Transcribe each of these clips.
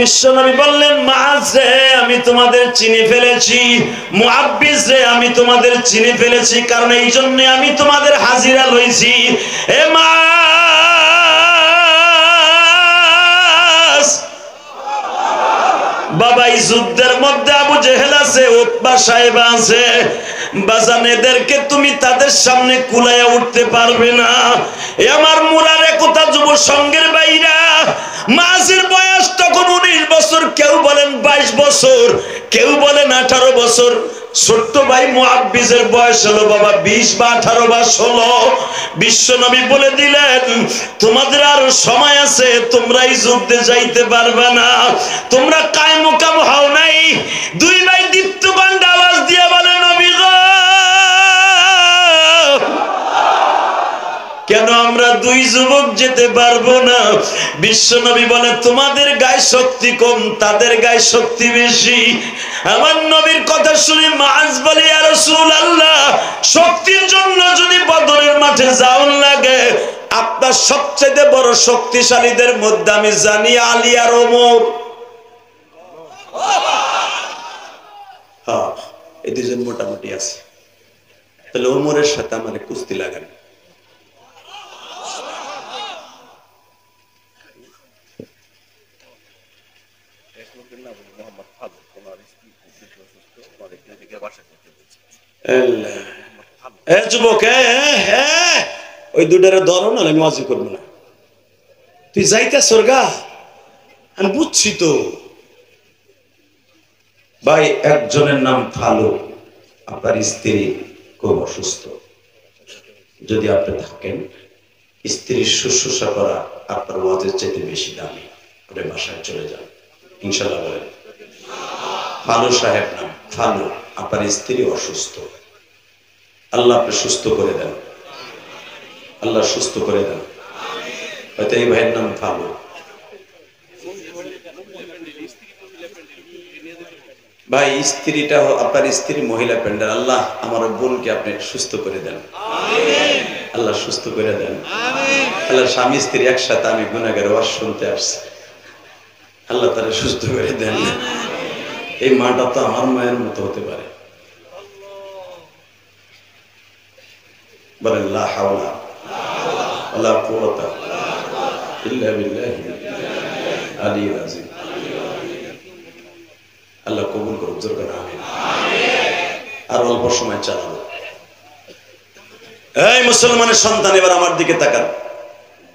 বিশ্বনবী বললেন, মাআজ রে আমি তোমাদের চিনে ফেলেছি, মুআব্বিস রে আমি তোমাদের চিনে ফেলেছি, কারণ এই জন্য আমি তোমাদের হাজিরা লইছি। এ মাআজ বাবা, এই যুদ্ধের মধ্যে আবু জেহেল আছে, উতবা সাহেবা আছে, বাজান এদেরকে তুমি তাদের সামনে কুলাইয়া উঠতে পারবে না। এ আমার মুরারে কোথা যুব সঙ্গের বাইরা, মাঝের বয়স তখন 19 বছর, কেউ বলেন 22 বছর, কেউ বলেন 18 বছর। ছোট্ট ভাই মুআব্বিসের বয়স হলো বাবা 20 বা 18 বা 16। বিশ্বনবী বলে দিলেন, তোমাদের আর সময় আছে, তোমরা এই যুদ্ধে যাইতে পারবে না, তোমরা কায়মুকাম হও নাই। দুই ভাই দীপ্তকণ্ঠ আওয়াজ দিয়ে বলে, নবী গো, কেন আমরা দুই যুবক যেতে পারবো না? বিশ্বনবী বলে, তোমাদের গায়ে শক্তি কম, তাদের গায়ে শক্তি বেশি। আমার নবীর কথা শুনে মাআজ বলে, ইয়া রাসূলুল্লাহ, শক্তির জন্য যদি বদরের মাঠে যাওয়ার লাগে, আপনার সবচেয়ে বড় শক্তিশালীদের মধ্যে আমি জানি আলী আর ওমর। হ্যাঁ, এই দুজন মোটামুটি আছে। তাহলে ওমরের সাথে আমার কুস্তি লাগান। যুবক, ওই দুটারে ধরো না, আমি ওয়াজি করবো না। তুই যাইতা সরগা, আমি বুঝছি তো ভাই। একজনের নাম ফালু, আপনার স্ত্রী খুব অসুস্থ। যদি আপনি থাকেন, স্ত্রীর শুশ্রূষা করা আপনার ওয়াজের চাইতে বেশি দামি। আপনি বাসায় চলে যান, ইনশাল্লাহ বলেন। ফালু সাহেব নাম, ফালু, আপনার স্ত্রী অসুস্থ, আল্লাহ আপনি সুস্থ করে দেন, আল্লাহ সুস্থ করে দেন। হয়তো এই ভাইয়ের নাম ফালু। ভাই, স্ত্রীটা আপনার স্ত্রী মহিলা প্যান্ডেল, আল্লাহ আমার বোনকে আপনি সুস্থ করে দেন, আল্লাহ সুস্থ করে দেন। আল্লাহ স্বামী স্ত্রী একসাথে, আমি গুনাহগার ওয়াজ শুনতে আসছি, আল্লাহ তারা সুস্থ করে দেন। এই মাটা তো আমার মায়ের মতো হতে পারে। বলেন লা হাওলা ওয়ালা কুওয়াতা ইল্লা বিল্লাহিল আলিয়্যিল আযীম। আল্লাহ কবুল করুন, জোরে বলেন আমিন। আর অল্প সময় চালাবো। এই মুসলমানের সন্তান, এবার আমার দিকে তাকান।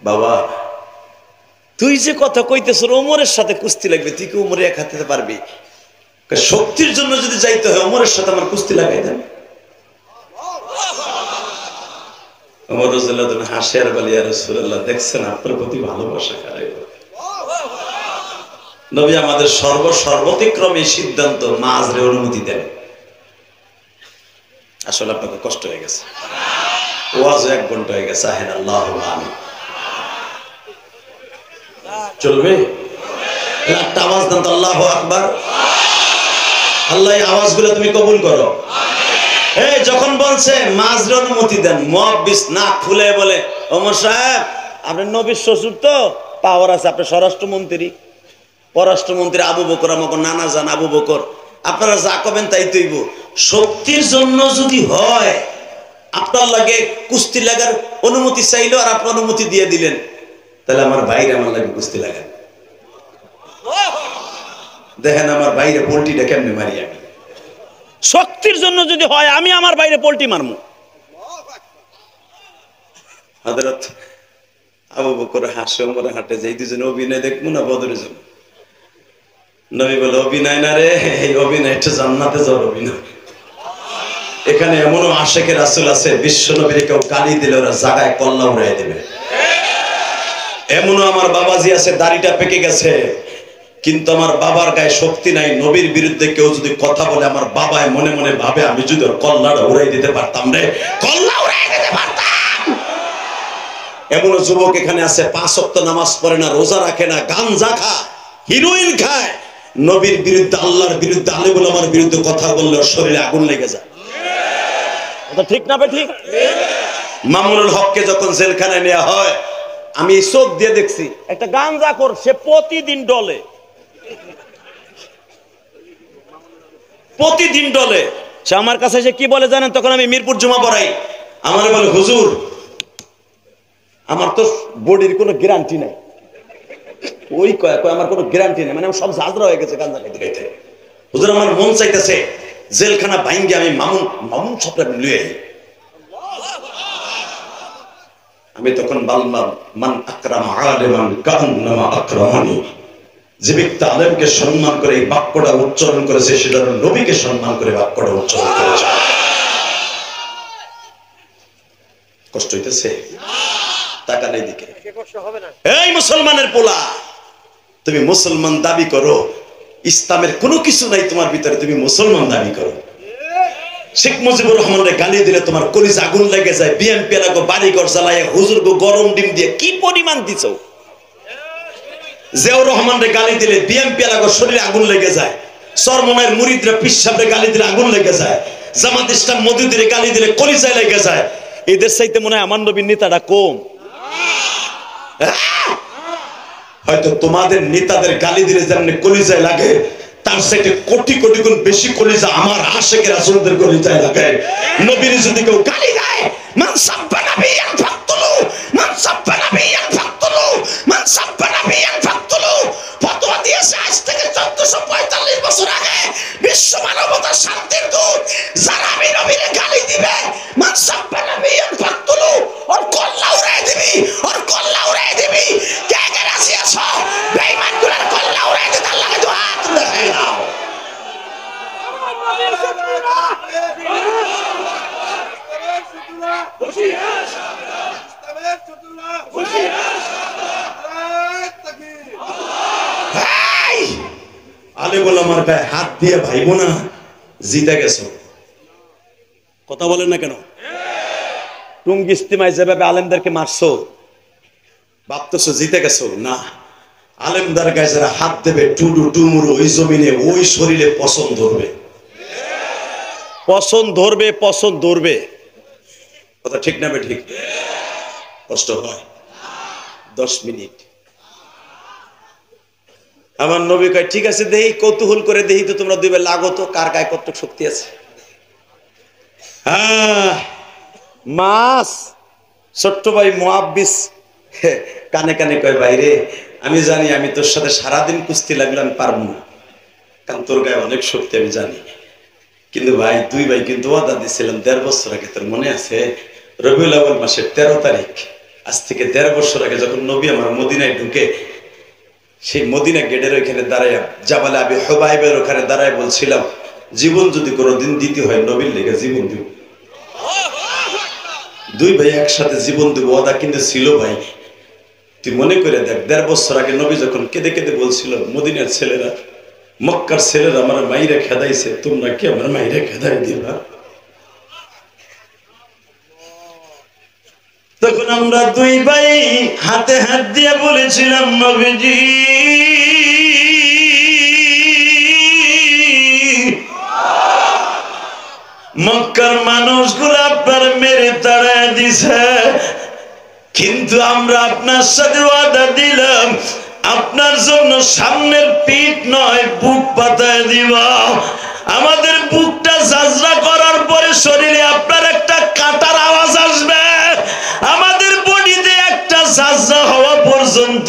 বাবা, তুই যে কথা কইতেছ ওমরের সাথে কুস্তি লাগবে, তুই কি ওমরে এক হাতে পারবি? শক্তির জন্য যদি যাইতে হয়, ওমরের সাথে আমার কুস্তি লাগাই দেন। ওমর রাদিয়াল্লাহু আনহু হাসে আর বলে, ইয়া রাসূলুল্লাহ, দেখছেন আপনার প্রতি ভালোবাসা কারে। নবী আমাদের সর্বতিক্রমে সিদ্ধান্ত, মাঝরে অনুমতি দেন। আসলে আপনাকে কষ্ট হয়ে গেছে, ওয়াজ 1 ঘন্টা হয়ে গেছে। আহেন আল্লাহু আমিন। চলবে? একটা আওয়াজ দেন তো, আল্লাহু আকবার। আল্লাহ এই আওয়াজগুলো তুমি কবুল করো। এই যখন বলছে মাঝরে অনুমতি দেন, মুআব্বিস না খুলে বলে, ওমর সাহেব, আপনি নবীর শ্বশুর তো, পাওয়ার আছে, আপনি স্বরাষ্ট্রমন্ত্রী, পররাষ্ট্রমন্ত্রী আবু বকর, আমাকে নানা জান আবু বকর, আপনারা যা করবেন তাই তৈব। শক্তির জন্য যদি হয়, আপনার লাগে কুস্তি লাগার অনুমতি চাইলো আর আপনি অনুমতি দিয়ে দিলেন, তাহলে আমার ভাইরে আমার লাগে কুস্তি লাগান। দেখেন আমার বাইরে পোল্ট্রিটা কেমনে মারি আমি। শক্তির জন্য যদি হয়, আমি আমার বাইরে পোল্ট্রি মারমু। হযরত আবু বকর হাসে, ওমর হাঁটে, যে দুজন অভিনয় দেখবো না বদরে যাব। নবী বলে, অভিনয় না রে, এই অভিনয়টা জান্নাতে যাওয়ার অভিনয়। এখানে এমনও আশেকে রাসূল আছে, বিশ্ব নবীর কেউ গালি দিলে ওরা জায়গায় কল্লা উড়াই দেবে। এমনও আমার বাবাজি আছে, দাড়িটা পেকে গেছে, কিন্তু আমার বাবার গায়ে শক্তি নাই। নবীর বিরুদ্ধে কেউ যদি কথা বলে, আমার বাবায় মনে মনে ভাবে, আমি যদি ওর কল্লাটা উড়াই দিতে পারতাম রে, কল্লা উড়াই দিতে পারতাম। এমনও যুবক এখানে আছে, 5 ওয়াক্ত নামাজ পড়ে না, রোজা রাখে না, গাঞ্জা খায়, হিরোইন খায়, নবীর বিরুদ্ধে, আল্লাহর বিরুদ্ধে, আলেম ওলামার বিরুদ্ধে কথা বললে ওর শরীরে আগুন লেগে যায়। এটা ঠিক না ঠিক? মামুনুল হককে যখন জেলখানায় নেওয়া হয়, আমি চোখ দিয়ে দেখছি, একটা গাঞ্জাখোর, সে প্রতিদিন ডলে। প্রতিদিন ডলে। সে আমার কাছে এসে কি বলে জানেন? তখন আমি মিরপুর জুমা পড়াই, আমার বলে হুজুর আমার তো বডির কোনো গ্যারান্টি নাই। ওই কয় আমার কোনো গ্যারান্টি নেই, মানে আমার সব ঝাঁঝরা হয়ে গেছে গাঁজা খাইতে খাইতে। হুজুর আমার মন চাইতেছে জেলখানা ভাঙ্গে আমি মামুন সবটা লুয়ে। আমি তখন বললাম মান আকরাম আলেমান কান্নামা আকরামানি। যে ব্যক্তি আলেমকে সম্মান করে এই বাক্যটা উচ্চারণ করেছে সেটা নবীকে সম্মান করে বাক্যটা উচ্চারণ করেছে। কষ্ট হইতেছে? টাকা নেই দিকে। এই মুসলমানের পোলা, তুমি মুসলমান দাবি করো, ইসলামের কোনো কিছু নাই তোমার ভিতরে, তুমি মুসলমান দাবি করো। শেখ মুজিবুর রহমানরে গালি দিলে তোমার কলিজা আগুন লেগে যায়। বিএনপি লাগো বাড়িঘর জ্বালায় হুজুর গো গরম ডিম দিয়ে কি পরিমাণ দিছো। জিয়াউর রহমানরে গালি দিলে বিএনপি লাগো শরীরে আগুন লেগে যায়। চরমনায়ের মুরিদরা পিসাবরে গালি দিলে আগুন লেগে যায়। জামাত ইসলাম মওদুদিরে গালি দিলে কলিজায় লেগে যায়। এদের চাইতে মনে হয় আমার নবীর নেতাটা কম। হয়তো তোমাদের নেতাদের গালি দিলে যেমন কলিজায় লাগে, তার সাথে কোটি কোটি গুণ বেশি কলিজা আমার আশিকের রাসূলদের কলিজায় লাগে। নবীর যদি কেউ গালি দেয়, মান সাব্বা নাবিয়ান ফাকতুলু, মান সাব্বা নাবিয়ান ফাকতুলু, মান সাব্বা নাবিয়ান ফাকতুলু। ফতোয়া দিয়েছে আজ থেকে 1445 বছর আগে বিশ্ব মানবতার শান্তির দূত। যারা আমি নবীর গালি দিবে, মান সাব্বা নাবিয়ান ফাকতুলু, ওর কল্লা উড়াই দিবি, ওর কল্লা উড়াই দিবি। কে কে রাজি আছো বেঈমানগুলোর কল্লা উড়াই দিতে? আল্লাহকে দোয়া তুলে খাই দাও। আলে বলে আমার গায়ে হাত দিয়ে ভাইবো না, জিতে গেছো। কথা বলেন না কেন? টুঙ্গি ইস্তিমায় যেভাবে আলেমদেরকে মারছো, ভাবতেছো জিতে গেছো? না, আলেমদার গায়ে যারা হাত দেবে টুডু টুমুরু ওই জমিনে ওই শরীরে পছন্দ ধরবে, পছন্দ ধরবে, পছন্দ ধরবে। কথা ঠিক না? ঠিক। কষ্ট হয় 10 মিনিট। আমার নবী কয় ঠিক আছে দেহি, কৌতূহল করে দেহি তো তোমরা দুইবার লাগো তো কার গায়ে কত শক্তি আছে। মাস ছোট্ট ভাই মুআব্বিস কানে কানে কয় ভাইরে আমি জানি আমি তোর সাথে সারাদিন কুস্তি লাগলাম পারবো না, কারণ তোর গায়ে অনেক শক্তি আমি জানি। কিন্তু ভাই দুই ভাই কিন্তু ওয়াদা দিয়েছিলাম 1.5 বছর আগে, তোর মনে আছে? রবিউল আউয়াল মাসের 13 তারিখ, আজ থেকে 1.5 বছর আগে যখন নবী আমার মদিনায় ঢুকে, সেই মদিনা গেটের ওইখানে দাঁড়ায় জাবালে আবি হুবাইবের ওখানে দাঁড়ায় বলছিলাম জীবন যদি কোনোদিন দিতে হয় নবীর লেগে জীবন দিব। দুই ভাই একসাথে জীবন দিব ওয়াদা কিন্তু ছিল ভাই। তুই মনে করে দেখ 1.5 বছর আগে নবী যখন কেঁদে কেঁদে বলছিল মদিনার ছেলেরা, মক্কার ছেলেরা আমার মাইরে খেদাইছে, তোমরা কি আমার মাইরে খেদাই দিবা? তখন আমরা দুই ভাই হাতে হাত দিয়ে বলেছিলাম নবীজি মক্কার মানুষগুলো আপনার মেরে তাড়ায় দিছে, কিন্তু আমরা আপনার সাথে ওয়াদা দিলাম আপনার জন্য সামনের পিঠ নয় বুক পাতায় দিব। আমাদের বুকটা ঝাঁঝরা করার পরে শরীরে আপনার একটা কাঁটার আওয়াজ আসবে, আমাদের বডিতে একটা ঝাঁঝরা হওয়া পর্যন্ত,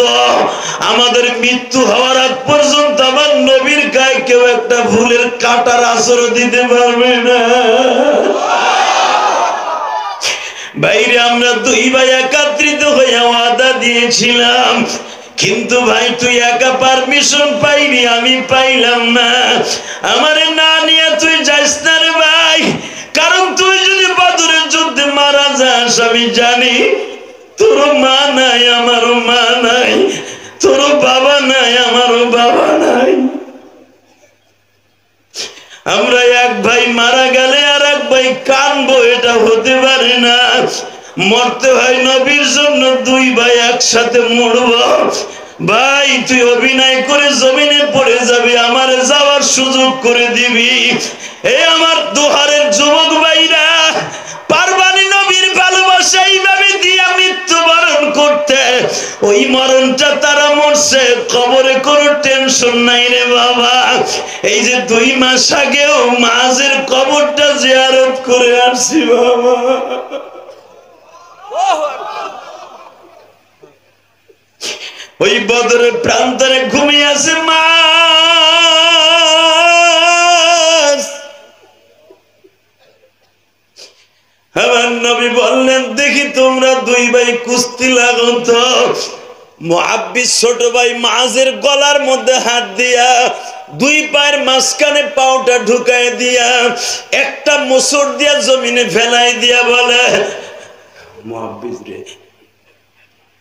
আমাদের মৃত্যু হওয়ার আগ পর্যন্ত আমার নবীর গায়ে কেউ একটা ভুলের কাঁটার আঁচড় দিতে পারবে না। বাইরে আমরা দুই ভাই একত্রিত হয়ে ওয়াদা দিয়েছিলাম, কিন্তু ভাই তুই একা পারমিশন পাইনি, আমি পাইলাম না। আমারে না নিয়ে তুই যাস না রে ভাই, কারণ তুই যদি বদরের যুদ্ধে মারা যাস আমি জানি তোর মা নাই আমারও মা নাই, তোর বাবা নাই আমারও বাবা নাই। আমরা এক ভাই মারা গেলে আর এক ভাই কানবো, এটা হতে পারে না। মরতে হয় নবীর জন্য, দুই ভাই একসাথে মরব। ভাই তুই অভিনয় করে জমিনে পড়ে যাবি, আমার যাওয়ার সুযোগ করে দিবি। এই আমার দোহারের যুবক ভাইরা, পারবানি নবীর ভালোবাসা এইভাবে দিয়া মৃত্যুবরণ করতে, ওই মরণটা তারা মরছে, কবরে কোনো টেনশন নাই রে বাবা। এই যে 2 মাস আগেও মাঝের কবরটা জিয়ারত করে আসছি বাবা। ওই বদরের প্রান্তরে ঘুমিয়ে আছে মা। আমার নবী বললেন, দেখি তোমরা 2 ভাই কুস্তি লাগো তো। মুআব্বিস ছোট ভাই মাঝের গলার মধ্যে হাত দিয়া 2 পায়ের মাঝখানে পাউটা ঢুকায় দিয়া একটা মোচড় দিয়া জমিনে ফেলাই দিয়া বলে, মুআব্বিস রে,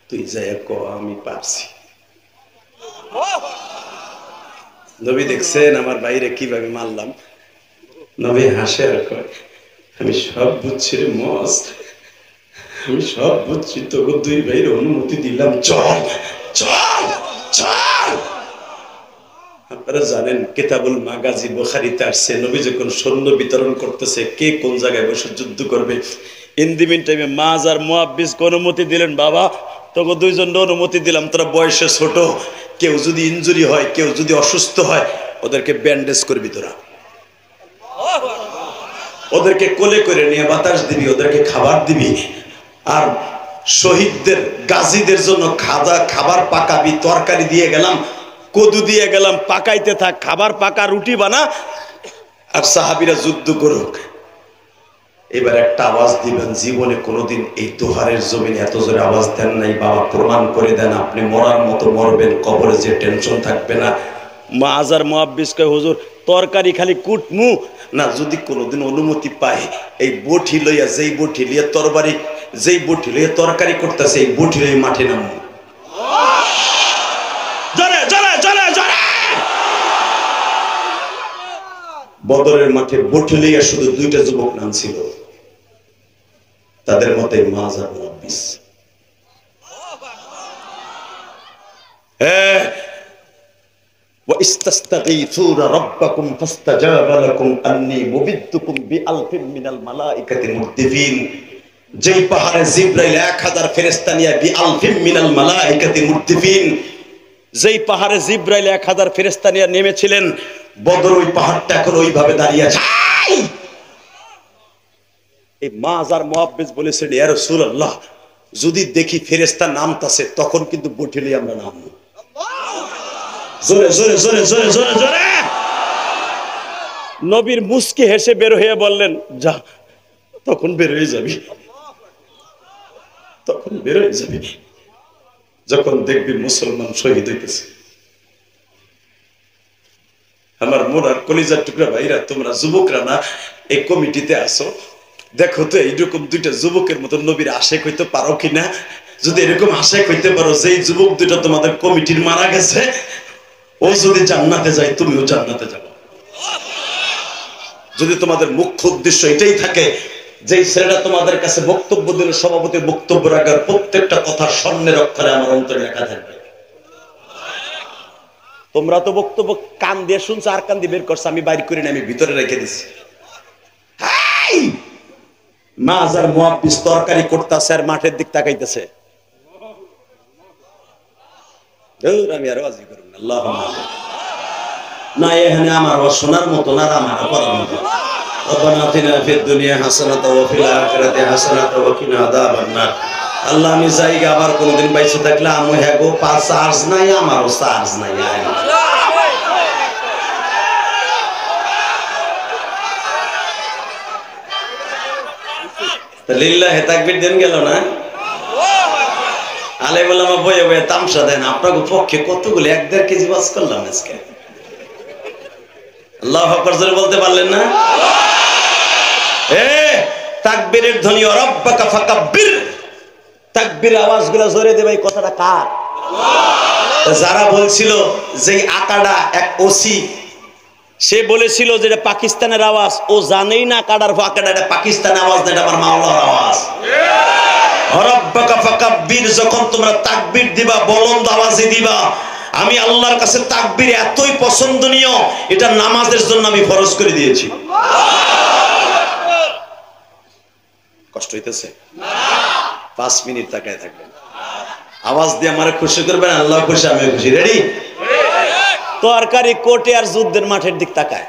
তুই যাই কো আমি পারছি। নবী দেখছেন আমার বাইরে কিভাবে মারলাম। নবী হাসে আর কয়, আমি সব বুঝছি রে মস, আমি সব বুঝছি, তোকে 2 ভাইয়ের অনুমতি দিলাম, চল চল চল। আপনারা জানেন কিতাবুল মাগাজি বুখারীতে আসছে, নবী যখন সৈন্য বিতরণ করতেছে কে কোন জায়গায় বসে যুদ্ধ করবে, ইন দি মিন টাইমে মাজ আর মুআব্বিস অনুমতি দিলেন, বাবা তোকে 2 জন অনুমতি দিলাম, তোরা বয়সে ছোট, কেউ যদি ইনজুরি হয়, কেউ যদি অসুস্থ হয়, ওদেরকে ব্যান্ডেজ করবি, তোরা ওদেরকে কোলে করে নিয়ে বাতাস দিবি, ওদেরকে খাবার দিবি, আর শহীদদের গাজীদের জন্য খাবার পাকাবি, তরকারি দিয়ে গেলাম, কদু দিয়ে গেলাম, পাকাইতে থাক, খাবার পাকা, রুটি বানা, আর সাহাবীরা যুদ্ধ করুক। এবার একটা আওয়াজ দিবেন, জীবনে কোনোদিন এই দোহারের জমিনে এত জোরে আওয়াজ দেন নাই, বাবা প্রমাণ করে দেন আপনি মরার মতো মরবেন, কবরে যে টেনশন থাকবে না। মাজ আর মুআব্বিস কয়, হুজুর তরকারি খালি কুটমু না, যদি কোনোদিন অনুমতি পায় এই বটি লইয়া, যেই বটি লইয়া তরবারি, যেই বটি লইয়া তরকারি করতেছে, এই বটি লইয়া মাঠে নামবো। জোরে জোরে জোরে জোরে। বদরের মাঠে বটি লইয়া শুধু 2টা যুবক নামছিল, তাদের মতে মাজ আর মুআব্বিস। وَإِسْتَسْتَغِيثُونَ رَبَّكُمْ فَاسْتَجَابَ لَكُمْ أَنِّي مُمِدُّكُمْ بِأَلْفٍ مِّنَ الْمَلَائِكَةِ مُرْدِفِينَ। যেই পাহাড়ে জিবরাইল 1000 ফেরেশতা নিয়ে বিআলফিম মিনাল মালাইকাতি মুরদিফিন, যেই পাহাড়ে জিবরাইল 1000 ফেরেশতা নিয়ে নেমেছিলেন, বদর ওই পাহাড়টা এখন ওইভাবে দাঁড়িয়ে আছে। এই মাজ আর মুআব্বিস বলেছেন, ইয়া রাসূলুল্লাহ, যদি দেখি ফেরেশতা নামতাছে তখন কিন্তু বটিলে আমরা নামবো। জোরে জোরে জোরে জোরে জোরে জোরে। নবীর মুস্কি হেসে বের হয়ে বললেন, যা, তখন বের হয়ে যাবি, তখন বের হয়ে যাবি, যখন দেখবি মুসলমান শহীদ হইতেছে। আমার মোরার কলিজার টুকরা ভাইরা, তোমরা যুবকরা না এই কমিটিতে আসো, দেখো তো এইরকম 2টা যুবকের মতো নবীর আশেক হইতে পারো কিনা। যদি এরকম আশেক হইতে পারো, যেই যুবক 2টা তোমাদের কমিটির মারা গেছে, ও যদি জান্নাতে যায় তুমিও জান্নাতে যাবে। যদি তোমাদের মুখ্য উদ্দেশ্য এটাই থাকে, যেই ছেলেটা তোমাদের কাছে বক্তব্য দিল, সভাপতির বক্তব্য রাখার প্রত্যেকটা কথা স্বর্ণের অক্ষরে আমার অন্তরে লেখা থাকবে। তোমরা তো বক্তব্য কান দিয়ে শুনছো, আর কান দিয়ে বের করছো, আমি বাইর করি না, আমি ভিতরে রেখে দিছি। মাজ আর মুআব্বিস তরকারি করতেছে আর মাঠের দিক তাকাইতেছে। আমি আরো আজি করুন, আল্লাহুম্মা না, এখানে আমার শোনার মতো না, আমার করার মতো। রব্বানা আতিনা ফিদ দুনিয়া হাসানাতাও ওয়া ফিল আখিরাতি হাসানাতাও ওয়া কিনা আযাবান নার। আল্লাহ, আমি চাই আবার কোনদিন বাইসে থাকলে আমি হ্যাঁ গো, চার্জ নাই, আমারও চার্জ নাই। লিল্লাহি তাকবীর দেন গেল না। আলেম ওলামা বয়ে বয়ে তামসা দেন, আপনাকে পক্ষে কতগুলো 1-1.5 কেজি বাস করলাম আজকে। আল্লাহু আকবার জোরে বলতে পারলেন না? তাকবীরের ধ্বনি, রব্বাকা ফাকাব্বির, তাকবীর আওয়াজগুলো জোরে দেবে। এই কথাটা কার? যারা বলছিল যে আকাডা এক ওসি, সে বলেছিল যে এটা পাকিস্তানের আওয়াজ, ও জানেই না কাডার আকাডা এটা পাকিস্তানের আওয়াজ না, এটা আমার মাওলার আওয়াজ। রব্বাকা ফাকাব্বির, যখন তোমরা তাকবীর দিবা বুলন্দ আওয়াজে দিবা। আমি আল্লাহর কাছে তাকবীর এতই পছন্দনীয়, এটা নামাজের জন্য আমি ফরজ করে দিয়েছি। কষ্ট হইতেছে? 5 মিনিট তাকায় থাকবেন। আওয়াজ দিয়ে আমারে খুশি করবেন, আল্লাহ খুশি, আমি খুশি। রেডি? তরকারি কোটে আর যুদ্ধের মাঠের দিক তাকায়,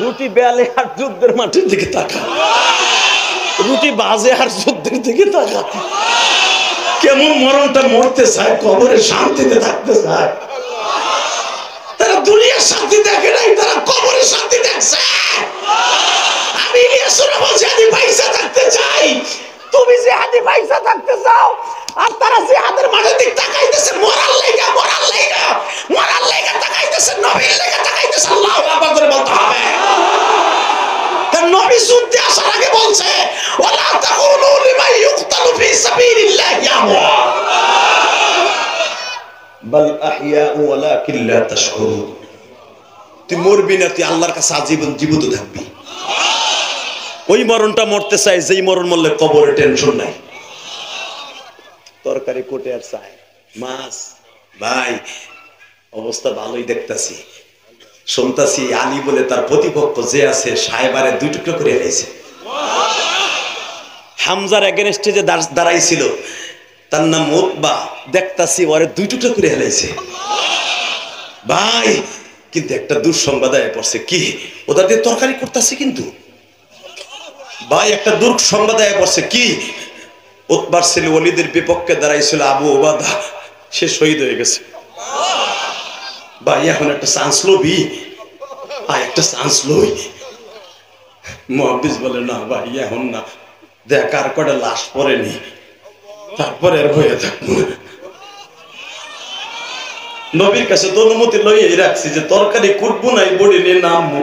রুটি বেলে আর যুদ্ধের মাঠের দিকে তাকায়, রুটি বাজে আর যুদ্ধের দিকে তাকায়। কেমন মরণটা মরতে চায়, কবরে শান্তিতে থাকতে চায়। তারা দুনিয়ার শান্তি দেখে নাই, তারা কবরের শান্তি দেখছে। আমি ইলিয়াসুরা বলছি আমি পয়সা থাকতে চাই, তুমি যে হাতে পয়সা থাকতে চাও, আর তারা যে হাতের মাঠের দিক তাকাইতেছে মরার লাগা, মরার লাগা, মরার লাগা তাকাইতেছে, নবীর লাগা তাকাইতেছে। আল্লাহু আকবার করে বলতে হবে। কারণ নবী যুদ্ধে আসার আগে বলছে ওয়ালা তাকুলু লিমান ইউকতালু ফি সাবিলিল্লাহি আমওয়াত বাল আহইয়াউ ওয়ালাকিন লা তাশকুরুন। তুই মরবি না, তুই আল্লাহর কাছে আজীবন জীবিত থাকবি। ওই মরণটা মরতে চাই যেই মরণ মরলে কবরে টেনশন নাই। তরকারি কোটে আর চাই মাছ। ভাই অবস্থা ভালোই দেখতাছি, শুনতাছি আলী বলে তার প্রতিপক্ষ যে আছে সাহেবারে 2 টুকরো করে ফেলেছে। হামজার এগেনস্টে যে দাঁড়াইছিল তার নাম উতবা, দেখতাছি ওরে 2 টুকরো করে ফেলেছে। ভাই কিন্তু একটা দুঃসংবাদ আয় পড়ছে, কি ওদের দিয়ে তরকারি করতেছে, কিন্তু ভাই একটা দুঃসংবাদ আয় পড়ছে, কি উতবার ছেলে ওলীদের বিপক্ষে দাঁড়াইছিল আবু ওবাদা, সে শহীদ হয়ে গেছে। ভাই এখন একটা চান্স লবি, একটা চান্স লই। মুহাদ্দিস বলে না ভাই এখন না, দেখ আর কটা লাশ পড়েনি, তারপরে আর হয়ে থাকবো। নবীর কাছে তো অনুমতি লইয়াই রাখছি যে তরকারি কুটবো নাই, বডি নিয়ে নামবো।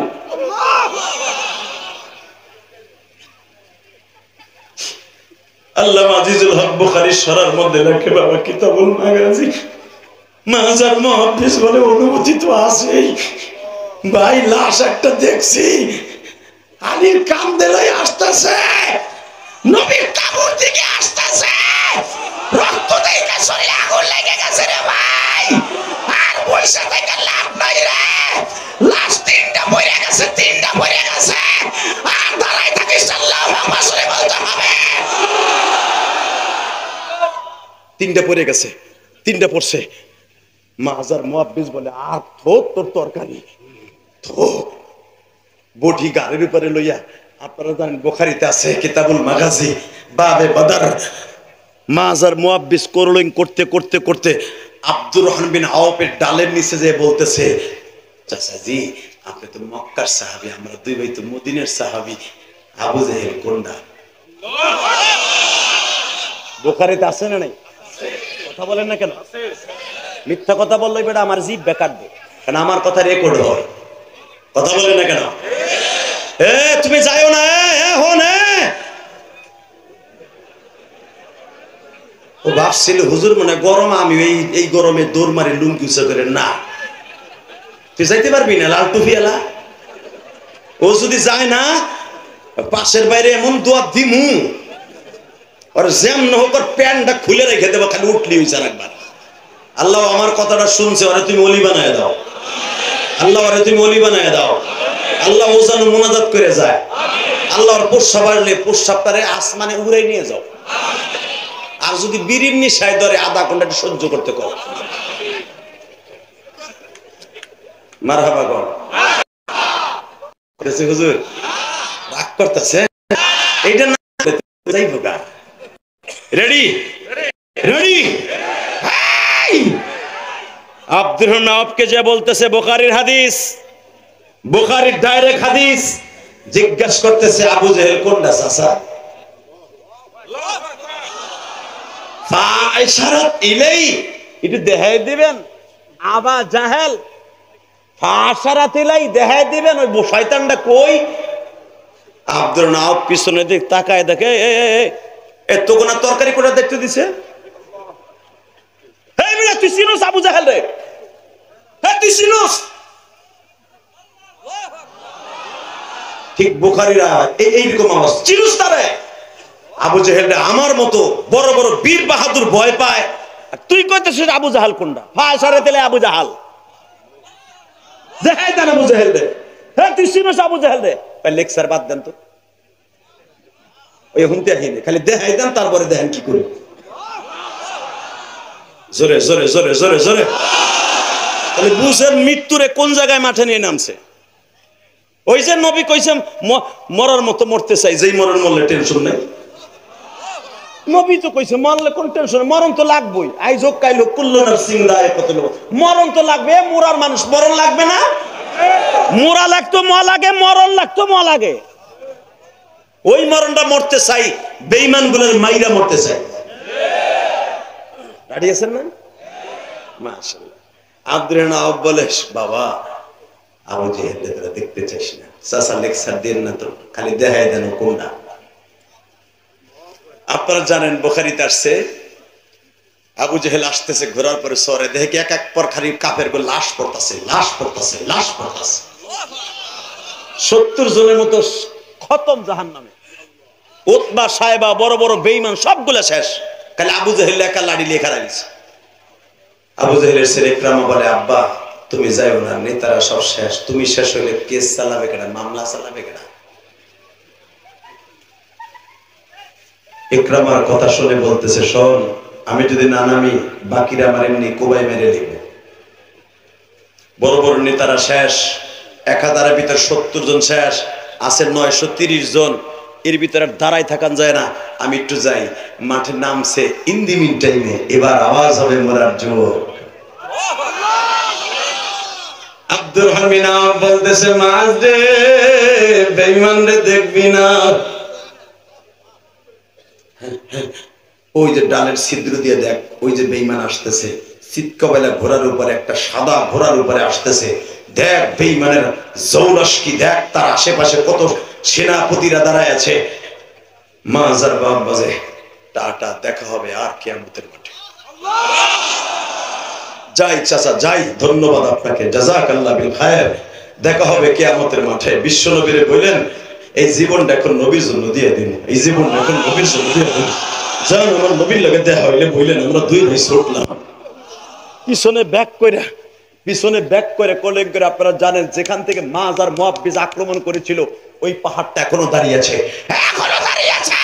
আল্লামা আজিজুল হক বুখারী শরার মধ্যে লেখে বাবা কিতাবুল মাগাজি মাজার মুহাদ্দিস বলে অনুমতি তো আছেই। ভাই লাশ একটা দেখছি, আলীর কান্দে লই আসতেছে, নবীর কাবুর দিকে আসতেছে, রক্ত দেখে শরীরে আগুন লেগে গেছে রে ভাই। আর পয়সা থেকে লাভ নাই রে, লাশ 3টা পড়ে গেছে, 3টা পড়ে গেছে। আর দাঁড়াই থাকিস, আল্লাহু আকবার বলে বলতে হবে। 3টা পড়ে গেছে, 3টা পড়ছে। মাজার মুহাদ্দিস বলে আর থোক তোর তরকারি, থোক বটি গাড়ির উপরে লইয়া। আপনারা জানেন বুখারীতে আছে কিতাবুল মাগাজি বাবে বদর। মাজার মুহাদ্দিস করলিং করতে করতে করতে আব্দুর রহমান বিন আওফের ডালের নিচে যে বলতেছে, চাচাজি আপনি তো মক্কার সাহাবী, আমরা 2 ভাই তো মদিনার সাহাবী, আবু জাহেল কোনটা? বুখারীতে আছে না নাই? কথা বলেন না কেন? মিথ্যা কথা বললেই বেটা আমার জিভ বেকার দে, কারণ আমার কথা রেকর্ড হয়। কথা বলেন না কেন? তুমি যাইও না, ও ভাবছিল হুজুর মনে গরম, আমি এই গরমে দৌড় মারি লুঙ্গি উঁচা করে। না, তুই যাইতে পারবি না, লাল টুপি এলা। ও যদি যায় না, পাশের বাইরে এমন দোয়া দিমু আর যেমন হোক ওর প্যান্টটা খুলে রেখে দেবো, খালি উঠলি হয়েছে একবার। আল্লাহ আমার কথাটা শুনছে, ওরে তুমি ওলি বানায় দাও। আল্লাহ ওরে তুমি ওলি বানায় দাও। আল্লাহ ওজানো মোনাজাত করে যায়। আল্লাহ ওর প্রস্রাব আসলে প্রস্রাবটারে আসমানে উড়াই নিয়ে যাও। আর যদি বিড়ির নিশায় ধরে আধা ঘন্টা সহ্য করতে কর। মারহাবা কর। হুজুর রাগ করতেছে, এইটা না যাইব গা। Ready ready. আব্দুর রহমান আওফকে যে বলতেছে বুখারীর হাদিস, বুখারীর ডাইরেক্ট হাদিস, জিজ্ঞাসা করতেছে আবু জাহেল কোনটা চাচা? ফাইশারাত ইলাই, একটু দেখাই দিবেন আবা জাহেল। ফাইশারাত ইলাই দেখাই দিবেন ওই শয়তানটা কই। আব্দুর রহমান আওফ পিছনে দিক তাকায় দেখে, এত কোনা তরকারি কোটা দেখতে দিছে। এই মিয়া তুই চিনোস আবু জাহেল রে? হ্যাঁ তুই চিনোস? ঠিক বুখারীর এইরকম আওয়াজ, চিনোস তারে? আবু জাহেল আমার মতো বড় বড় বীর বাহাদুর ভয় পায়, আর তুই কইতেছিস আবু জাহাল কোনটা? ফায়সারে দিলে আবু জাহাল দেখাই দেন আবু জাহেল রে। হ্যাঁ তুই চিনোস আবু জাহেল রে? লেকচার বাদ দেন তো, ওই হুনতে আহিনে খালি দেখাই দেন, তারপরে দেখেন কি করবে। জোরে জোরে জোরে জোরে জোরে। তাহলে বুঝেন মৃত্যুরে কোন জায়গায় মাঠে নিয়ে নামছে। ওই যে নবী কইছেন মরার মতো মরতে চাই, যেই মরণ মরলে টেনশন নাই। নবী তো কইছে মরলে কোন টেনশন, মরণ তো লাগবেই। আইজ হোক কাইল হোক কুল্লু নাফসিন যায়কাতুল মউত, মরণ তো লাগবে। মরার মানুষ মরণ লাগবে না? মরা লাগতো ম লাগে, মরণ লাগতো ম লাগে। ওই মরণটা মরতে চাই, বেঈমান গুলোর মাইরা মরতে চাই। রাডি আছেন না? মাশাআল্লাহ। আব্দুর আউফ বলে বাবা আবু জেহেল দেখতে চাইস না, চাচা লেকচার দেন না তো, খালি দেখাই দেন কোনটা। আপনারা জানেন বুখারীতে আসছে আবু জেহেল আসতেছে ঘোরার পরে সরে দেখে কি এক এক পর খালি কাফের গুলো লাশ পড়তাছে, লাশ পড়তাছে, লাশ পড়তাছে। 70 জনের মতো খতম জাহান্নামে। উতবা সাহেবা বড় বড় বেঈমান সবগুলা শেষ, খালি আবু জেহেল একা লাড়ি লিয়ে খাড়া দিছে। আবু জেহেলের ছেলে ইকরামা বলে আব্বা তুমি যাইও না, নেতারা সব শেষ, তুমি শেষ হইলে কেস চালাবে কেনা, মামলা চালাবে কেনা। ইকরামার কথা শুনে বলতেছে শোন, আমি যদি না নামি বাকিরা আমার এমনি কোবাই মেরে দিবে। বড় বড় নেতারা শেষ, 1000-এর ভিতর 70 জন শেষ, আছে 930 জন। এর ভিতরে দাঁড়াই থাকান যায় না। আমি একটু যাই, মাঠে নামছে ইন দি মিন টাইমে এবার আওয়াজ হবে মরার জোর। আব্দুর রহমান বলতেছে মাঝ রে বেঈমান রে দেখবি না। ওই যে ডালের ছিদ্র দিয়ে দেখ, ওই যে বেঈমান আসতেছে, চিৎকাবেলা ঘোড়ার উপরে, একটা সাদা ঘোড়ার উপরে আসতেছে। দেখ বেঈমানের জৌলস কি, দেখ তার আশেপাশে কত সেনাপতিরা দাঁড়ায় আছে। মাজার বাপ বাজে, টাটা, দেখা হবে আর কিয়ামতের মাঠে। যাই চাচা যাই, ধন্যবাদ আপনাকে, জাযাকাল্লাহ বিল খায়ের, দেখা হবে কিয়ামতের মাঠে। বিশ্ব নবীরে বললেন এই জীবনটা এখন নবীর জন্য দিয়ে দিন, এই জীবনটা এখন নবীর জন্য দিয়ে দিন। জান আমার নবীর লগে দেখা হইলে বললেন আমরা দুই ভাই ছুটলাম। পিছনে ব্যাক করে কলিং করে, আপনারা জানেন যেখান থেকে মাজার মুআব্বিজ আক্রমণ করেছিল ওই পাহাড়টা এখনো দাঁড়িয়ে আছে, এখনো দাঁড়িয়ে আছে।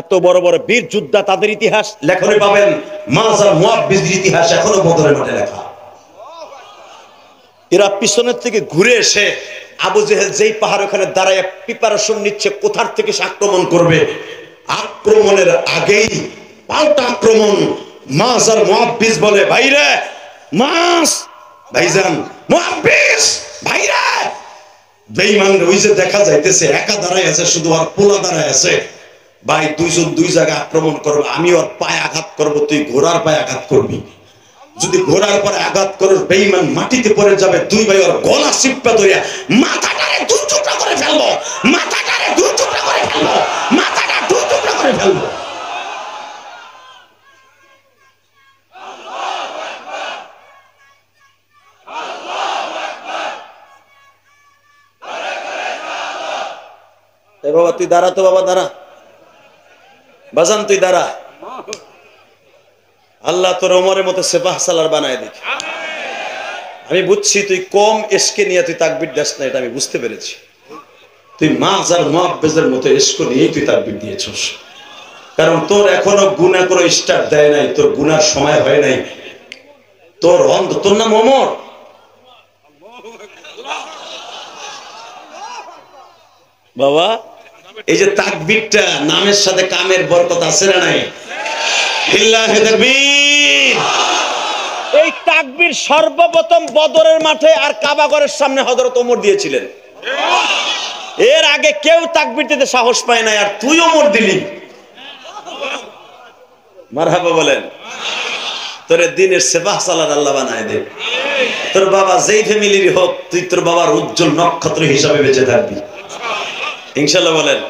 এত বড় বড় বীর যোদ্ধা, তাদের ইতিহাস লেখনে পাবেন। মাজার মুআব্বিজের ইতিহাস এখনো বদরের মাঠে লেখা। এরা পিছনের থেকে ঘুরে এসে আবু জেহেল যেই পাহাড় ওখানে দাঁড়ায় প্রিপারেশন নিচ্ছে কোথার থেকে সে আক্রমণ করবে। আক্রমণের আগেই পাল্টা আক্রমণ। মাজার মুআব্বিজ বলে ভাইরে মাস, ভাইজান মুআব্বিজ ভাইরে। বেঈমান ওই যে দেখা যাইতেছে একা দাঁড়ায় আছে, শুধু আর পোলা দাঁড়ায় আছে। ভাই দুইজন দুই জায়গায় আক্রমণ করবে, আমি ওর পায়ে আঘাত করব, তুই ঘোড়ার পায়ে আঘাত করবি। যদি ঘোড়ার পরে আঘাত করিস বেঈমান মাটিতে পড়ে যাবে, দুই ভাই ওর গলা চিপা ধরিয়া মাথাটারে দুই টুকরা করে ফেলবো, মাথাটারে দুই টুকরা করে ফেলবো, মাথাটা দুই টুকরা করে ফেলবো। বাবা তুই দাঁড়া তো, বাবা দাঁড়া, বাজান তুই দাঁড়া। আল্লাহ তোর ওমরের মতো সেপাহ সালার বানায় দিক। আমি বুঝছি তুই কম এসকে নিয়ে তুই তাকবীর দাস না, এটা আমি বুঝতে পেরেছি। তুই মাজার মুআব্বিজের মতো এসকো নিয়েই তুই তাকবীর দিয়েছিস, কারণ তোর এখনো গুনাহ করে স্টার্ট দেয় নাই, তোর গুনার সময় হয় নাই। তোর তোর নাম ওমর, বাবা এই যে তাকবীরটা নামের সাথে কামের বরকত আছে না নাই? লিল্লাহি তাকবীর। এই তাকবীর সর্বপ্রথম বদরের মাঠে আর কাবা ঘরের সামনে হযরত ওমর দিয়েছিলেন। এর আগে কেউ তাকবীর দিতে সাহস পায় না, আর তুই ওমর দিলি। মারহাবা বলেন। তোর দিনের সেবাহ সালার আল্লাহ বানায় দে। তোর বাবা যেই ফ্যামিলির হোক, তুই তোর বাবার উজ্জ্বল নক্ষত্র হিসাবে বেঁচে থাকবি ইনশাআল্লাহ বলেন।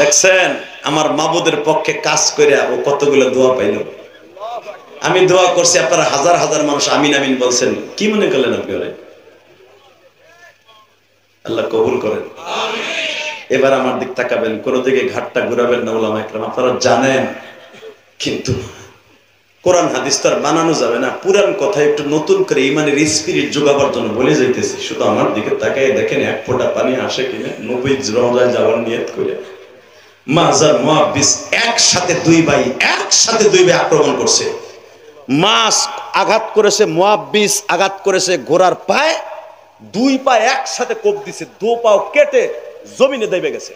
দেখছেন আমার মাবুদের পক্ষে কাজ করে ও কতগুলো দোয়া পাইল। আমি দোয়া করছি, আপনারা হাজার হাজার মানুষ আমিন আমিন বলছেন। কি মনে করলেন আপনি? ওরে আল্লাহ কবুল করেন। এবার আমার দিক তাকাবেন, কোন দিকে ঘাটটা ঘুরাবেন না উলামা ইকরাম, আপনারা জানেন। কিন্তু কোরআন হাদিস তার বানানো যাবে না, পুরান কথা একটু নতুন করে ইমানের স্পিরিট যোগাবার জন্য বলে যাইতেছি। শুধু আমার দিকে তাকায় দেখেন এক ফোঁটা পানি আসে কিনা, নবী রওজায় যাওয়ার নিয়ত করে। মাজ আর মুআব্বিস একসাথে দুই ভাই আক্রমণ করছে। মাছ আঘাত করেছে, মুআব্বিস আঘাত করেছে ঘোড়ার পায়ে, দুই পা একসাথে কোপ দিছে, দু পাও কেটে জমিনে দেবে গেছে।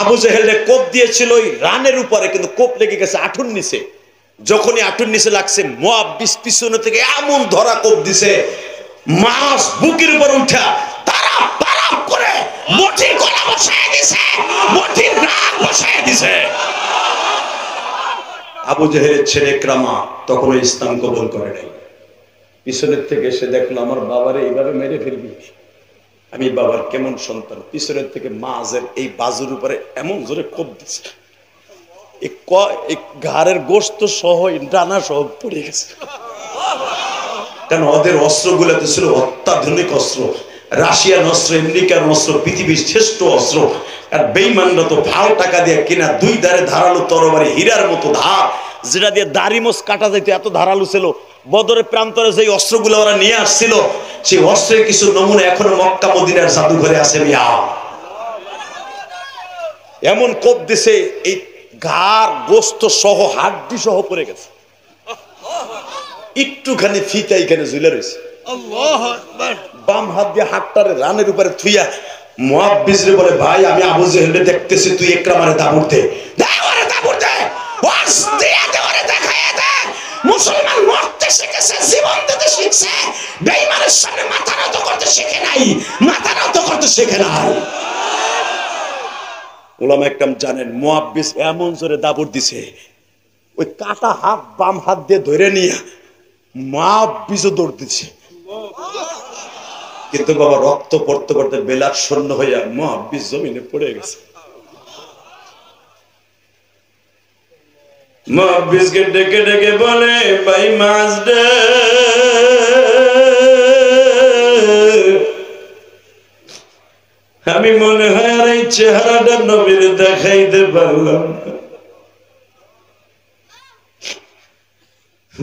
আবু জেহেলের কোপ দিয়েছিল ওই রানের উপরে, কিন্তু কোপ লেগে গেছে আঁঠুর নিচে। যখনই আঁঠুর নিচে লাগছে, মুআব্বিস পিছনে থেকে এমন ধরা কোপ দিছে, মাছ বুকের উপর উঠা তারা পারাপ করে মুঠির গলা বসায় দিছে, মুঠির নাক বসায় দিছে। আবু জেহেলের ছেলে ইকরামা তখন ইসলাম কবুল করে নাই। পিছনের থেকে এসে দেখলো আমার বাবারে এইভাবে মেরে ফেলবি, আমি বাবার কেমন সন্তান। পিছনের থেকে মাঝের এই বাজুর উপরে এমন জোরে কোপ দিচ্ছে, ঘাড়ের গোস্ত সহ ডানা সহ পড়ে গেছে। কারণ ওদের অস্ত্রগুলোতে ছিল অত্যাধুনিক অস্ত্র, রাশিয়ান অস্ত্র, আমেরিকান অস্ত্র, পৃথিবীর শ্রেষ্ঠ অস্ত্র। আর বেঈমানরা তো ভাও টাকা দিয়ে কিনা দুই ধারে ধারালো তরবারি, হীরার মতো ধার, যেটা দিয়ে দাড়ি মোছ কাটা যাইতো, এত ধারালো ছিল। বদরের প্রান্তরে যে অস্ত্রগুলো ওরা নিয়ে আসছিল, সেই অস্ত্রের কিছু নমুনা এখনো মক্কা মদিনার জাদুঘরে আছে। মিয়া এমন কোপ দিছে, এই ঘাড় গোস্ত সহ হাড্ডি সহ পড়ে গেছে। একটুখানি ফিতা এখানে ঝুলে রয়েছে। বাম হাত দিয়ে হাতটারে রানের উপরে থুইয়া মুআব্বিস রে বলে, ভাই আমি আবু জেহেলকে দেখতেছি, তুই ইকরামারে দাবুর দে, দাবুর দে, দেখায় দে। মুসলমান মরতে শিখেছে, জীবন দিতে শিখছে, বেঈমানের সামনে মাথা নত করতে শিখে নাই, মাথা নত করতে শিখে নাই। উলামা একরাম জানেন, মুআব্বিস এমন জোরে দাবুর দিছে, ওই কাটা হাত বাম হাত দিয়ে ধরে নিয়ে মুআব্বিসও দৌড় দিচ্ছে। কিন্তু বাবা রক্ত পড়তে পড়তে বেলার শূন্য হইয়া মুআব্বিস জমিনে পড়ে গেছে। মুআব্বিসকে ডেকে ডেকে বলে, ভাই মাছ দে, আমি মনে হয় আর এই চেহারাটা নবীর দেখাইতে পারলাম না।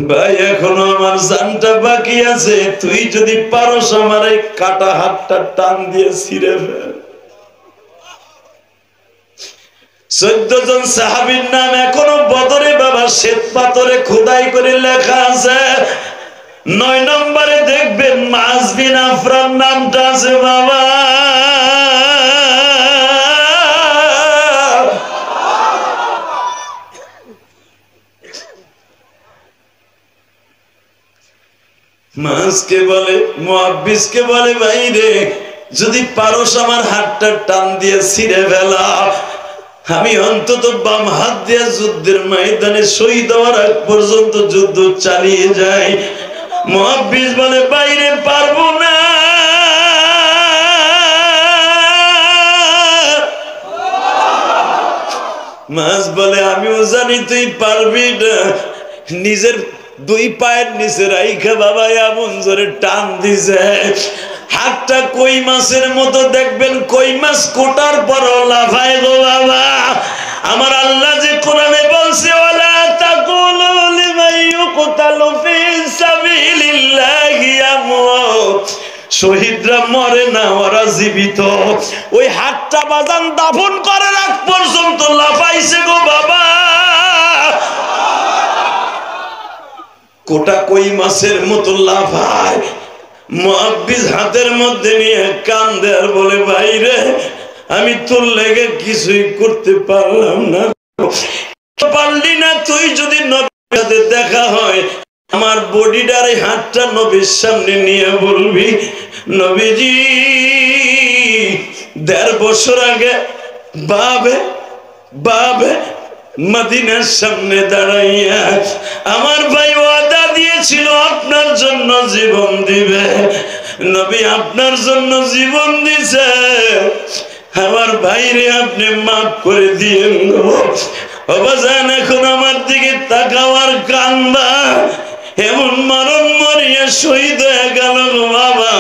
ভাই এখনো আমার জানটা বাকি আছে, তুই যদি পারস আমার এই কাটা হাতটা টান দিয়ে ছিঁড়ে ফেল। 14 জন সাহাবীর নাম এখনো বদরে বাবা শ্বেত পাথরে খোদাই করে লেখা আছে। 9 নম্বরে দেখবেন মাছ বিন আফরার নামটা আছে বাবা। মাছকে বলে, মুআব্বিসকে বলে, ভাই রে যদি পারস আমার হাতটা টান দিয়ে ছিঁড়ে ফেলা, আমি অন্তত বাম হাত দিয়ে যুদ্ধের ময়দানে শহীদ হওয়ার আগ পর্যন্ত যুদ্ধ চালিয়ে যাই। মুআব্বিস বলে, বাইরে পারবো না। মাছ বলে, আমিও জানি তুই পারবি না। নিজের দুই পায়ের নিচে রাইখা বাবা এমন জোরে টান দিছে, হাতটা কই মাছের মতো, দেখবেন কই মাছ কোটার পর লাফায় গো বাবা। আমার আল্লাহ যে কোরআনে বলছে, ওয়ালা তাকুলু লিমান ইউকতালু ফি সাবিলিল্লাহি আমওয়াত, শহীদরা মরে না, ওরা জীবিত। ওই হাতটা বাজান দাফন করার আগ পর্যন্ত লাফাইছে গো বাবা। কোটা কই মাছের মতো লাফায়। মুআব্বিস হাতের মধ্যে নিয়ে কান্দে আর বলে, ভাই রে আমি তোর লেগে কিছুই করতে পারলাম না, পারলি না। তুই যদি নবীর সাথে দেখা হয়, আমার বডিটার এই হাতটা নবীর সামনে নিয়ে বলবি, নবীজি 1.5 বছর আগে বাবে মদিনার সামনে দাঁড়াইয়া আমার ভাই ওয়াদা দিয়েছিল আপনার জন্য জীবন দিবে। নবী আপনার জন্য জীবন দিছে, আমার ভাইরে আপনি মাফ করে দিয়েন গো। বাবাজান এখন আমার দিকে তাকাওয়ার কান্দা, এমন মরণ মরিয়া শহীদ হয়ে গেল গো বাবা।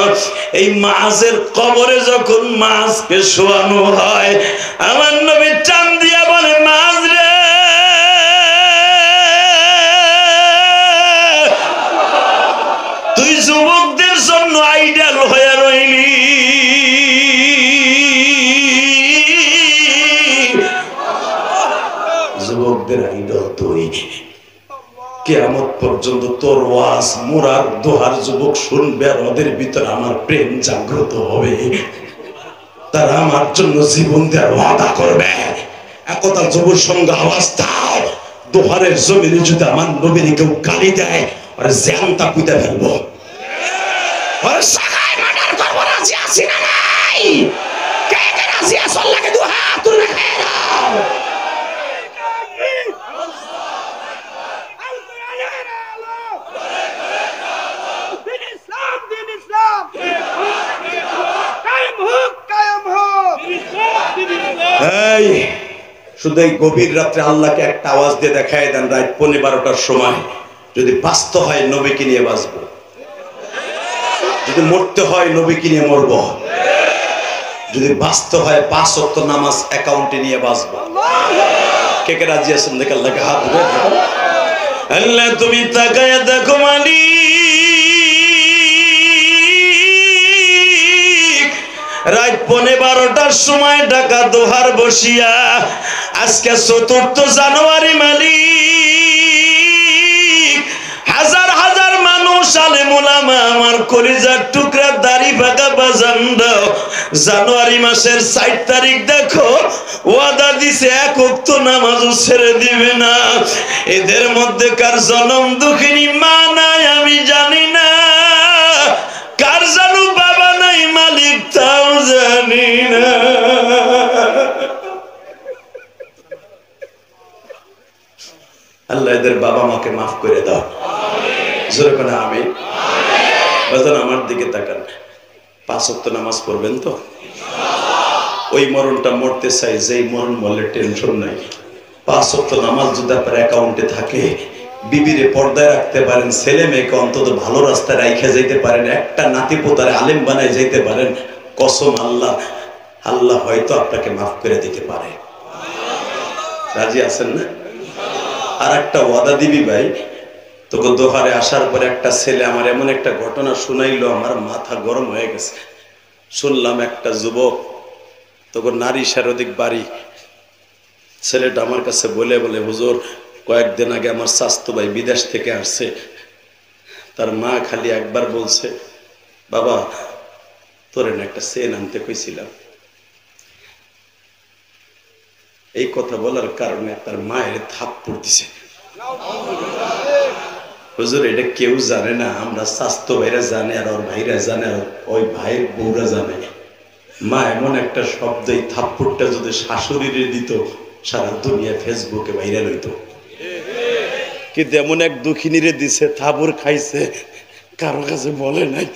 এই মাছের কবরে যখন মাছকে শোয়ানো হয়, আমার নবী টান দিয়া বলে, মাছ রে তুই যুবকদের জন্য আইডাল হয়ে রইলি। কিয়ামত পর্যন্ত তোর ওয়াজ মুরাদ দোহার যুবক শুনবে আর ওদের ভিতরে আমার প্রেম জাগ্রত হবে, তারা আমার জন্য জীবন দেওয়ার ওয়াদা করবে। একতা যুব সংঘ আওয়াজ দাও, দোহারের জমিনে যদি আমার নবীর কেউ গালি দেয় আর জ্যাংটা পুঁতে ফেলবো, আর সাগায় মার্ডার করবো। রাজি আছি না নাই? কে কে রাজি আছো? আল্লাহকে দু হাত তুলে খেয়ে দাও। এই শুধু এই গভীর রাত্রে আল্লাহকে একটা আওয়াজ দিয়ে দেখায় দেন, রাত 12:15টার সময় যদি বাঁচতে হয় নবীকে নিয়ে বাঁচবো, যদি মরতে হয় নবীকে নিয়ে মরবো, যদি বাঁচতে হয় 5 ওয়াক্ত নামাজ অ্যাকাউন্টে নিয়ে বাঁচবো। কে কে রাজি আছেন? দেখে আল্লাহকে হাত ধরে। আল্লাহ তুমি তাকায়া দেখো মালিক, রাত 12:15টার সময় ঢাকা দোহার বসিয়া আজকে 4 জানুয়ারি মালিক, হাজার হাজার মানুষ আলেম ওলামা আমার কলিজার টুকরা দাড়ি ভাগা বাজানরা জানুয়ারি মাসের 4 তারিখ দেখো ওয়াদা দিছে 1 ওয়াক্ত নামাজও ছেড়ে দিবে না। এদের মধ্যে কার জনম দুঃখিনী মা নাই আমি জানি না, কার জানু বাবা নাই মালিক তাও জানি না। আল্লাহ এদের বাবা মাকে মাফ করে দাও। জোরে করে আমিন। বাজান আমার দিকে তাকান, 5 ওয়াক্ত নামাজ পড়বেন তো? ওই মরণটা মরতে চাই যেই মরণ মরলে টেনশন নাই। 5 ওয়াক্ত নামাজ যদি আপনার অ্যাকাউন্টে থাকে, বিবিরে পর্দায় রাখতে পারেন, ছেলে মেয়েকে অন্তত ভালো রাস্তায় রাইখা যাইতে পারেন, একটা নাতি পোতারে আলেম বানায় যাইতে পারেন, কসম আল্লাহ, আল্লাহ হয়তো আপনাকে মাফ করে দিতে পারে। রাজি আছেন না? আর একটা ওয়াদা দিবি ভাই, তোকে দোহারে আসার পরে একটা ছেলে আমার এমন একটা ঘটনা শুনাইলো, আমার মাথা গরম হয়ে গেছে। শুনলাম একটা যুবক, তোকে নারী শারদিক বাড়ি, ছেলেটা আমার কাছে বলে বলে হুজুর কয়েকদিন আগে আমার স্বাস্থ্য ভাই বিদেশ থেকে আসছে, তার মা খালি একবার বলছে বাবা তোরে না একটা চেন আনতে কইছিলাম। এই কথা বলার কারণে তার মায়ের থাপ্পড় দিছে। হুজুর এটা কেউ জানে না, আমরা স্বাস্থ্য ভাইরা জানে আর ওর ভাইরা জানে আর ওই ভাইয়ের বউরা জানে। মা এমন একটা শব্দ, এই থাপ্পড়টা যদি শাশুড়িরে দিত সারা দুনিয়া ফেসবুকে ভাইরাল হইতো, কিন্তু এমন এক দুঃখিনীরে দিছে, থাবুর খাইছে, কারো কাছে বলে নাই।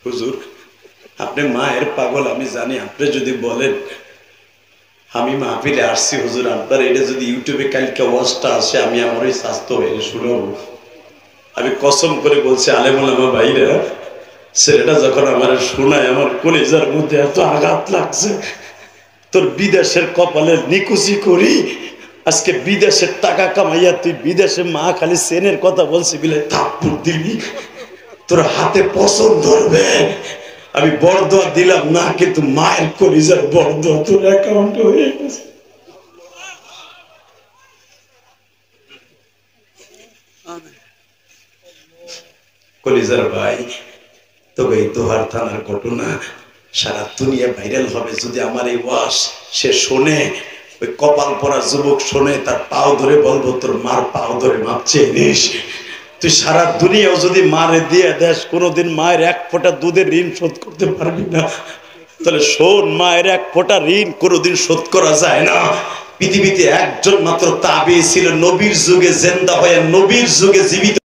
হুজুর আপনি মায়ের পাগল আমি জানি, আপনি যদি বলেন আমি মাহফিলে আসছি হুজুর, আপনার এটা যদি ইউটিউবে কালকে ওয়াজটা আসে আমি আমার ওই স্বাস্থ্য ভাইরে শুনবো। আমি কসম করে বলছি আলেমুল আমার ভাইরা, ছেলেটা যখন আমার শোনায় আমার কলিজার মধ্যে এত আঘাত লাগছে। তোর বিদেশের কপালে নিকুচি করি, আজকে বিদেশের টাকা কামাইয়া তুই বিদেশে মা খালি সেনের কথা বলছি বিলে থাপ্পড় দিবি, তোর হাতে পছন্দ ধরবে। আমি বরদোয়া দিলাম না, কিন্তু মায়ের কলিজার বরদোয়া তোর অ্যাকাউন্টে হয়ে গেছে। কলিজার ভাই, তবে এই দোহার থানার ঘটনা সারা দুনিয়া ভাইরাল হবে যদি আমার এই ওয়াজ সে শোনে, ওই কপাল পরা যুবক শোনে, তার পাও ধরে বলবো তোর মার পাও ধরে মাপ চেয়ে নিস। তুই সারা দুনিয়াও যদি মারে দিয়ে দেশ, কোনোদিন মায়ের 1 ফোঁটা দুধের ঋণ শোধ করতে পারবি না। তাহলে শোন, মায়ের 1 ফোঁটা ঋণ কোনোদিন শোধ করা যায় না। পৃথিবীতে একজন মাত্র তাবী ছিল, নবীর যুগে জেন্দা হয়ে নবীর যুগে জীবিত।